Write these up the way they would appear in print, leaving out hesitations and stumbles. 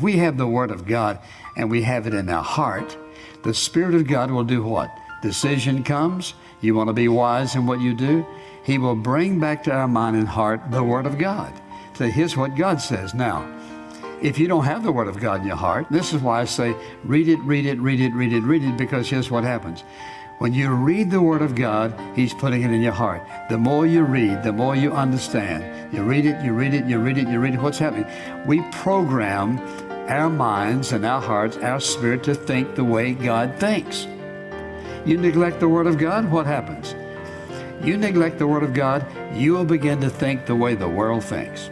If we have the Word of God and we have it in our heart, the Spirit of God will do what? Decision comes. You want to be wise in what you do? He will bring back to our mind and heart the Word of God. So here's what God says. Now, if you don't have the Word of God in your heart, this is why I say read it, read it, read it, read it, read it, because here's what happens. When you read the Word of God, He's putting it in your heart. The more you read, the more you understand. You read it, you read it, you read it, you read it. What's happening? We program our minds and our hearts, our spirit to think the way God thinks. You neglect the Word of God, what happens? You neglect the Word of God, you will begin to think the way the world thinks.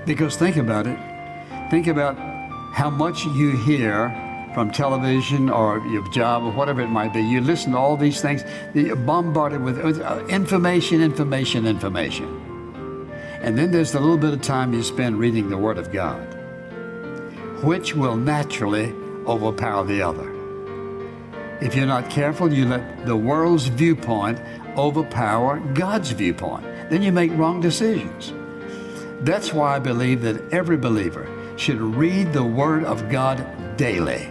Because think about it. Think about how much you hear from television or your job or whatever it might be. You listen to all these things. You're bombarded with information. And then there's the little bit of time you spend reading the Word of God, which will naturally overpower the other. If you're not careful, you let the world's viewpoint overpower God's viewpoint. Then you make wrong decisions. That's why I believe that every believer should read the Word of God daily.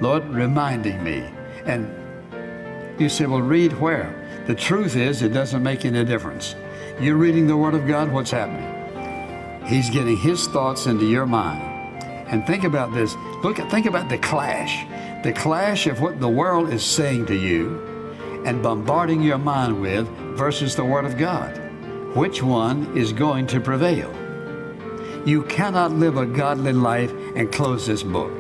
Lord, reminding me. And you say, well, read where? The truth is, it doesn't make any difference. You're reading the Word of God, what's happening? He's getting His thoughts into your mind. And think about this. Think about the clash of what the world is saying to you and bombarding your mind with versus the Word of God. Which one is going to prevail? You cannot live a godly life and close this book.